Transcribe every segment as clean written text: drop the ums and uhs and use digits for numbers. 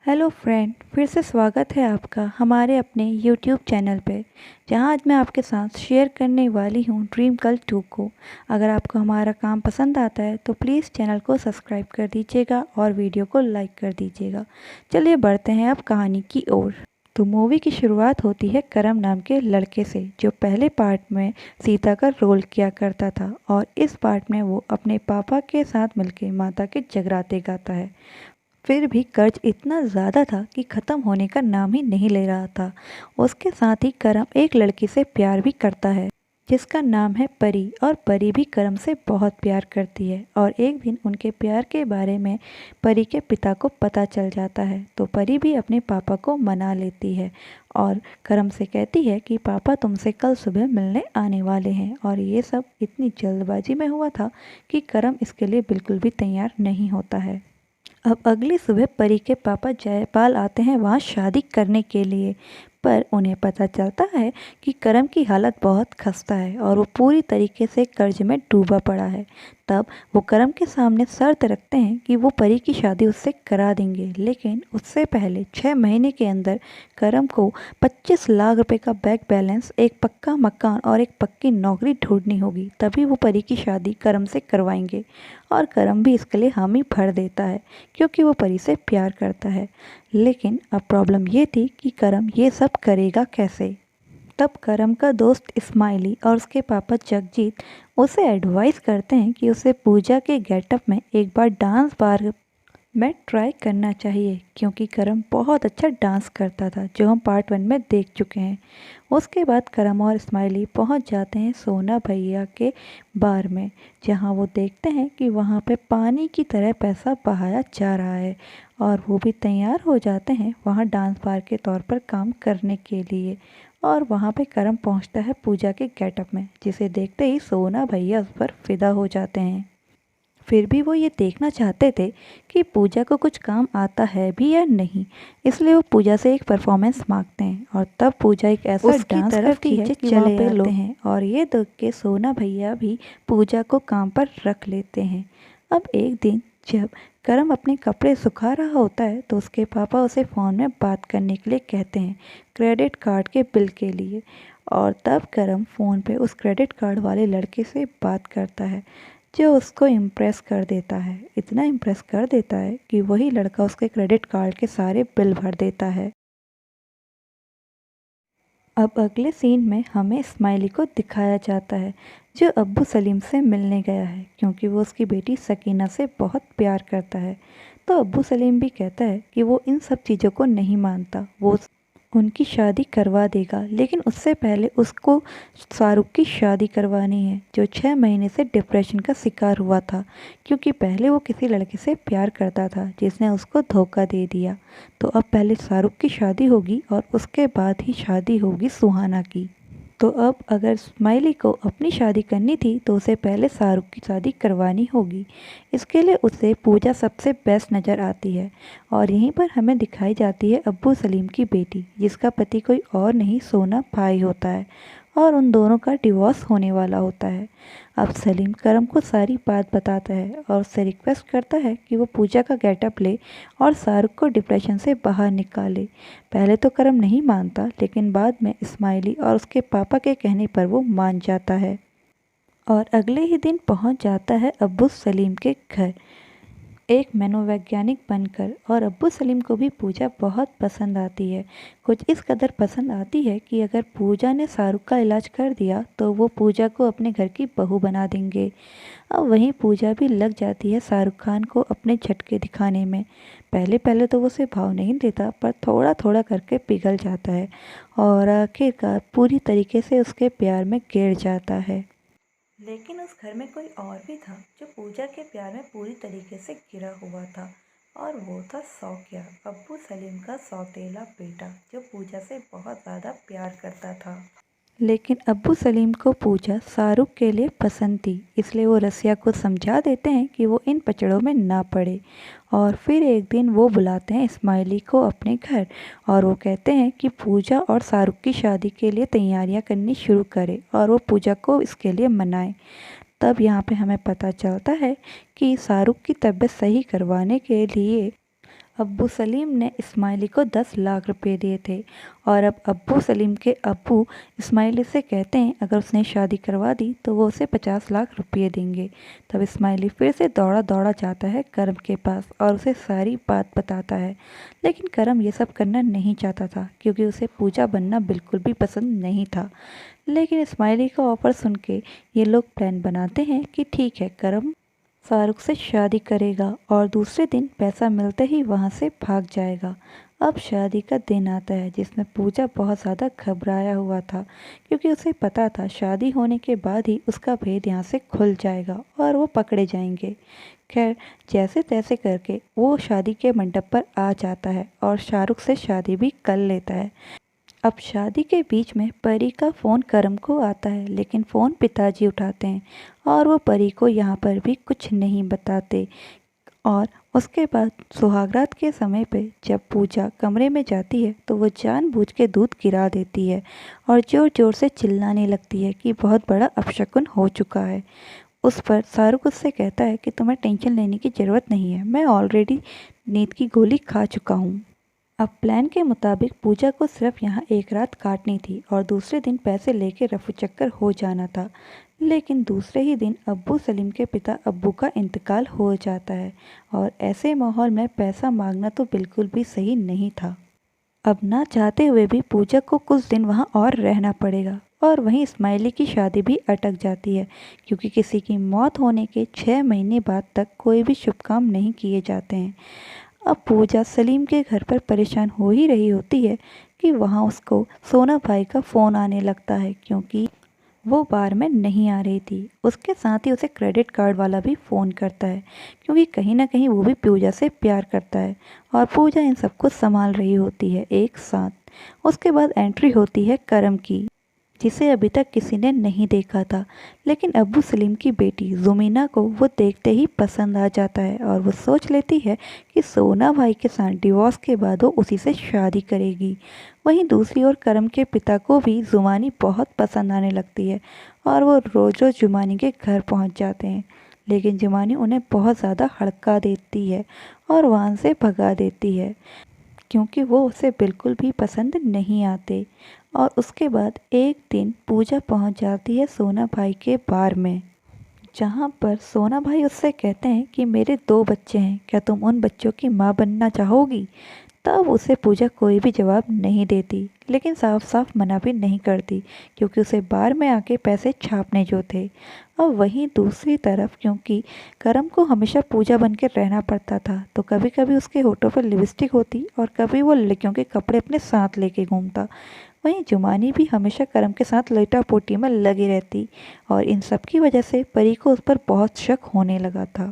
Hello friend, फिर से स्वागत है आपका हमारे अपने यूट्यूब चैनल पे, जहां आज मैं आपके साथ शेयर करने वाली हूं ड्रीम गर्ल 2 को। अगर आपको हमारा काम पसंद आता है तो प्लीज़ चैनल को सब्सक्राइब कर दीजिएगा और वीडियो को लाइक कर दीजिएगा। चलिए बढ़ते हैं अब कहानी की ओर। तो मूवी की शुरुआत होती है करम नाम के लड़के से, जो पहले पार्ट में सीता का रोल किया करता था और इस पार्ट में वो अपने पापा के साथ मिलकर माता के जगराते गाता है। फिर भी कर्ज इतना ज़्यादा था कि ख़त्म होने का नाम ही नहीं ले रहा था। उसके साथ ही करम एक लड़की से प्यार भी करता है, जिसका नाम है परी, और परी भी करम से बहुत प्यार करती है। और एक दिन उनके प्यार के बारे में परी के पिता को पता चल जाता है, तो परी भी अपने पापा को मना लेती है और करम से कहती है कि पापा तुमसे कल सुबह मिलने आने वाले हैं। और ये सब इतनी जल्दबाजी में हुआ था कि करम इसके लिए बिल्कुल भी तैयार नहीं होता है। अब अगली सुबह परी के पापा जयपाल आते हैं वहाँ शादी करने के लिए, पर उन्हें पता चलता है कि करम की हालत बहुत खस्ता है और वो पूरी तरीके से कर्ज में डूबा पड़ा है। तब वो करम के सामने शर्त रखते हैं कि वो परी की शादी उससे करा देंगे, लेकिन उससे पहले 6 महीने के अंदर करम को 25 लाख रुपए का बैंक बैलेंस, एक पक्का मकान और एक पक्की नौकरी ढूंढनी होगी, तभी वो परी की शादी करम से करवाएंगे। और करम भी इसके लिए हामी भर देता है, क्योंकि वो परी से प्यार करता है। लेकिन अब प्रॉब्लम ये थी कि करम ये सब करेगा कैसे। तब करम का दोस्त इस्माइली और उसके पापा जगजीत उसे एडवाइस करते हैं कि उसे पूजा के गेटअप में एक बार डांस बार में ट्राई करना चाहिए, क्योंकि करम बहुत अच्छा डांस करता था, जो हम पार्ट 1 में देख चुके हैं। उसके बाद करम और इस्माइली पहुंच जाते हैं सोना भैया के बार में, जहां वो देखते हैं कि वहां पे पानी की तरह पैसा बहाया जा रहा है, और वो भी तैयार हो जाते हैं वहां डांस बार के तौर पर काम करने के लिए। और वहां पे करम पहुंचता है पूजा के गेटअप में, जिसे देखते ही सोना भैया उस पर फिदा हो जाते हैं। फिर भी वो ये देखना चाहते थे कि पूजा को कुछ काम आता है भी या नहीं, इसलिए वो पूजा से एक परफॉर्मेंस मांगते हैं। और तब पूजा एक ऐसा उसकी डांस तरफ करती है खींचे कि चले वहाँ पे आते लोग हैं। हैं, और ये देख के सोना भैया भी पूजा को काम पर रख लेते हैं। अब एक दिन जब करम अपने कपड़े सुखा रहा होता है, तो उसके पापा उसे फ़ोन में बात करने के लिए कहते हैं, क्रेडिट कार्ड के बिल के लिए। और तब करम फ़ोन पे उस क्रेडिट कार्ड वाले लड़के से बात करता है, जो उसको इम्प्रेस कर देता है। इतना इम्प्रेस कर देता है कि वही लड़का उसके क्रेडिट कार्ड के सारे बिल भर देता है। अब अगले सीन में हमें इस्माइली को दिखाया जाता है, जो अब्बू सलीम से मिलने गया है, क्योंकि वो उसकी बेटी सकीना से बहुत प्यार करता है। तो अब्बू सलीम भी कहता है कि वो इन सब चीज़ों को नहीं मानता, वो उनकी शादी करवा देगा, लेकिन उससे पहले उसको शाहरुख की शादी करवानी है, जो 6 महीने से डिप्रेशन का शिकार हुआ था, क्योंकि पहले वो किसी लड़के से प्यार करता था जिसने उसको धोखा दे दिया। तो अब पहले शाहरुख की शादी होगी और उसके बाद ही शादी होगी सुहाना की। तो अब अगर स्माइली को अपनी शादी करनी थी तो उसे पहले शाहरुख की शादी करवानी होगी। इसके लिए उसे पूजा सबसे बेस्ट नज़र आती है, और यहीं पर हमें दिखाई जाती है अब्बू सलीम की बेटी, जिसका पति कोई और नहीं सोना भाई होता है, और उन दोनों का डिवोर्स होने वाला होता है। अब सलीम करम को सारी बात बताता है और उससे रिक्वेस्ट करता है कि वो पूजा का गेटअप ले और शाहरुख को डिप्रेशन से बाहर निकाले। पहले तो करम नहीं मानता, लेकिन बाद में इस्माइली और उसके पापा के कहने पर वो मान जाता है और अगले ही दिन पहुंच जाता है अब्बू सलीम के घर एक मनोवैज्ञानिक बनकर। और अब्बू सलीम को भी पूजा बहुत पसंद आती है, कुछ इस कदर पसंद आती है कि अगर पूजा ने शाहरुख का इलाज कर दिया तो वो पूजा को अपने घर की बहू बना देंगे। अब वहीं पूजा भी लग जाती है शाहरुख खान को अपने झटके दिखाने में। पहले पहले तो वो उसे भाव नहीं देता, पर थोड़ा थोड़ा करके पिघल जाता है और आखिरकार पूरी तरीके से उसके प्यार में गिर जाता है। लेकिन उस घर में कोई और भी था जो पूजा के प्यार में पूरी तरीके से गिरा हुआ था, और वो था शौकिया, अब्बू सलीम का सौतेला बेटा, जो पूजा से बहुत ज़्यादा प्यार करता था। लेकिन अब्बू सलीम को पूजा शाहरुख के लिए पसंद थी, इसलिए वो रसिया को समझा देते हैं कि वो इन पचड़ों में ना पड़े। और फिर एक दिन वो बुलाते हैं इस्माइली को अपने घर, और वो कहते हैं कि पूजा और शाहरुख की शादी के लिए तैयारियां करनी शुरू करे और वो पूजा को इसके लिए मनाए। तब यहाँ पे हमें पता चलता है कि शाहरुख की तबीयत सही करवाने के लिए अब्बू सलीम ने इस्माइली को 10 लाख रुपए दिए थे और अब अब्बू सलीम के अब्बू इस्माइली से कहते हैं अगर उसने शादी करवा दी तो वो उसे 50 लाख रुपए देंगे। तब इस्माइली फिर से दौड़ा दौड़ा जाता है करम के पास और उसे सारी बात बताता है, लेकिन करम ये सब करना नहीं चाहता था क्योंकि उसे पूजा बनना बिल्कुल भी पसंद नहीं था। लेकिन इस्माइली का ऑफ़र सुन के ये लोग प्लान बनाते हैं कि ठीक है, करम शाहरुख से शादी करेगा और दूसरे दिन पैसा मिलते ही वहाँ से भाग जाएगा। अब शादी का दिन आता है जिसमें पूजा बहुत ज़्यादा घबराया हुआ था क्योंकि उसे पता था शादी होने के बाद ही उसका भेद यहाँ से खुल जाएगा और वो पकड़े जाएंगे। खैर, जैसे तैसे करके वो शादी के मंडप पर आ जाता है और शाहरुख से शादी भी कर लेता है। अब शादी के बीच में परी का फ़ोन करम को आता है, लेकिन फ़ोन पिताजी उठाते हैं और वो परी को यहाँ पर भी कुछ नहीं बताते। और उसके बाद सुहागरात के समय पे जब पूजा कमरे में जाती है तो वो जानबूझ के दूध गिरा देती है और ज़ोर ज़ोर से चिल्लाने लगती है कि बहुत बड़ा अपशकुन हो चुका है। उस पर शाहरुख उससे कहता है कि तुम्हें टेंशन लेने की ज़रूरत नहीं है, मैं ऑलरेडी नींद की गोली खा चुका हूँ। अब प्लान के मुताबिक पूजा को सिर्फ यहाँ एक रात काटनी थी और दूसरे दिन पैसे लेके रफू चक्कर हो जाना था। लेकिन दूसरे ही दिन अब्बू सलीम के पिता अब्बू का इंतकाल हो जाता है और ऐसे माहौल में पैसा मांगना तो बिल्कुल भी सही नहीं था। अब ना चाहते हुए भी पूजा को कुछ दिन वहाँ और रहना पड़ेगा और वहीं इस्माइली की शादी भी अटक जाती है क्योंकि किसी की मौत होने के 6 महीने बाद तक कोई भी शुभ काम नहीं किए जाते हैं। अब पूजा सलीम के घर पर परेशान हो ही रही होती है कि वहाँ उसको सोना भाई का फ़ोन आने लगता है क्योंकि वो बार में नहीं आ रही थी। उसके साथ ही उसे क्रेडिट कार्ड वाला भी फ़ोन करता है क्योंकि कहीं ना कहीं वो भी पूजा से प्यार करता है और पूजा इन सबको संभाल रही होती है एक साथ। उसके बाद एंट्री होती है करम की, जिसे अभी तक किसी ने नहीं देखा था, लेकिन अब्बू सलीम की बेटी ज़ुमीना को वो देखते ही पसंद आ जाता है और वो सोच लेती है कि सोना भाई के साथ डिवोर्स के बाद वो उसी से शादी करेगी। वहीं दूसरी ओर करम के पिता को भी जुमानी बहुत पसंद आने लगती है और वो रोज़ रोज़ जुमानी के घर पहुंच जाते हैं, लेकिन जुमानी उन्हें बहुत ज़्यादा हड़का देती है और वहाँ से भगा देती है क्योंकि वो उसे बिल्कुल भी पसंद नहीं आते। और उसके बाद एक दिन पूजा पहुंच जाती है सोना भाई के बार में, जहां पर सोना भाई उससे कहते हैं कि मेरे 2 बच्चे हैं, क्या तुम उन बच्चों की माँ बनना चाहोगी? तब उसे पूजा कोई भी जवाब नहीं देती, लेकिन साफ साफ मना भी नहीं करती क्योंकि उसे बार में आके पैसे छापने जो थे। अब वहीं दूसरी तरफ क्योंकि करम को हमेशा पूजा बन के रहना पड़ता था तो कभी कभी उसके होठों पर लिपस्टिक होती और कभी वो लड़कियों के कपड़े अपने साथ लेके घूमता। वहीं जुमानी भी हमेशा करम के साथ लटापोटी में लगी रहती और इन सब की वजह से परी को उस पर बहुत शक होने लगा था।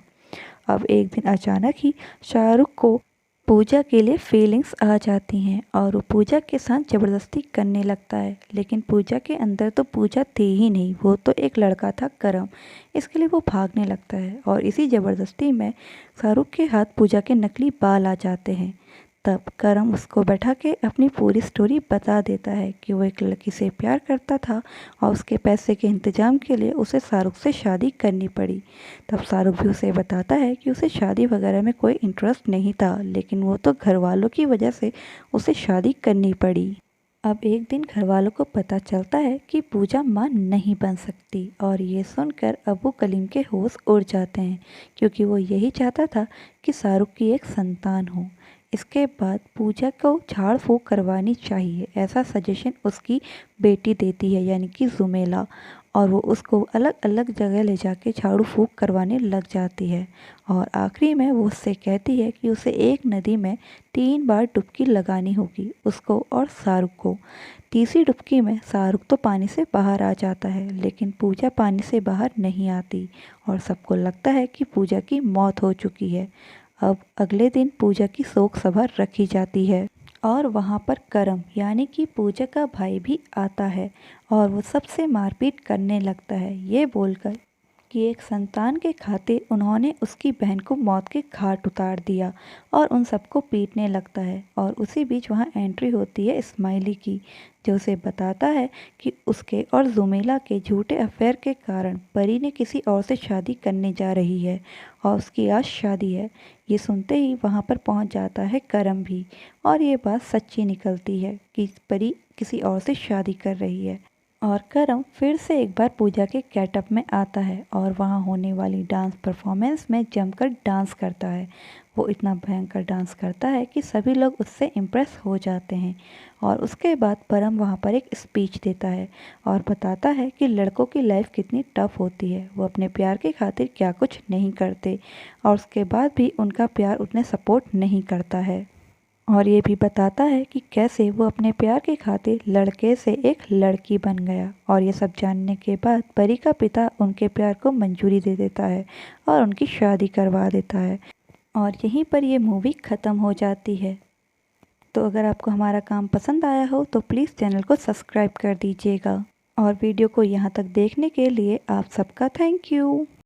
अब एक दिन अचानक ही शाहरुख को पूजा के लिए फीलिंग्स आ जाती हैं और वो पूजा के साथ ज़बरदस्ती करने लगता है, लेकिन पूजा के अंदर तो पूजा थी ही नहीं, वो तो एक लड़का था करम। इसके लिए वो भागने लगता है और इसी ज़बरदस्ती में शाहरुख के हाथ पूजा के नकली बाल आ जाते हैं। तब करम उसको बैठा के अपनी पूरी स्टोरी बता देता है कि वो एक लड़की से प्यार करता था और उसके पैसे के इंतजाम के लिए उसे शाहरुख से शादी करनी पड़ी। तब शाहरुख भी उसे बताता है कि उसे शादी वगैरह में कोई इंटरेस्ट नहीं था, लेकिन वो तो घर वालों की वजह से उसे शादी करनी पड़ी। अब एक दिन घर वालों को पता चलता है कि पूजा माँ नहीं बन सकती और ये सुनकर अबू कलीम के होश उड़ जाते हैं क्योंकि वो यही चाहता था कि शाहरुख की एक संतान हो। इसके बाद पूजा को झाड़ फूँक करवानी चाहिए, ऐसा सजेशन उसकी बेटी देती है यानी कि जुमेला, और वो उसको अलग अलग जगह ले जाके झाड़ू फूँक करवाने लग जाती है। और आखिरी में वो उससे कहती है कि उसे एक नदी में 3 बार डुबकी लगानी होगी, उसको और शाहरुख को। तीसरी डुबकी में शाहरुख तो पानी से बाहर आ जाता है, लेकिन पूजा पानी से बाहर नहीं आती और सबको लगता है कि पूजा की मौत हो चुकी है। अब अगले दिन पूजा की शोक सभा रखी जाती है और वहाँ पर करम यानी कि पूजा का भाई भी आता है और वो सबसे मारपीट करने लगता है, ये बोलकर कि एक संतान के खातिर उन्होंने उसकी बहन को मौत के घाट उतार दिया और उन सबको पीटने लगता है। और उसी बीच वहाँ एंट्री होती है इस्माइली की, जो उसे बताता है कि उसके और जुमेला के झूठे अफेयर के कारण परी ने किसी और से शादी करने जा रही है और उसकी आज शादी है, ये सुनते ही वहाँ पर पहुँच जाता है करम भी, और ये बात सच्ची निकलती है कि परी किसी और से शादी कर रही है। और करम फिर से एक बार पूजा के गेटअप में आता है और वहाँ होने वाली डांस परफॉर्मेंस में जमकर डांस करता है। वो इतना भयंकर डांस करता है कि सभी लोग उससे इम्प्रेस हो जाते हैं। और उसके बाद परम वहाँ पर एक स्पीच देता है और बताता है कि लड़कों की लाइफ कितनी टफ होती है, वो अपने प्यार की खातिर क्या कुछ नहीं करते और उसके बाद भी उनका प्यार उतने सपोर्ट नहीं करता है। और ये भी बताता है कि कैसे वो अपने प्यार की खातिर लड़के से एक लड़की बन गया। और ये सब जानने के बाद परी का पिता उनके प्यार को मंजूरी दे देता है और उनकी शादी करवा देता है। और यहीं पर ये मूवी ख़त्म हो जाती है। तो अगर आपको हमारा काम पसंद आया हो तो प्लीज़ चैनल को सब्सक्राइब कर दीजिएगा। और वीडियो को यहाँ तक देखने के लिए आप सबका थैंक यू।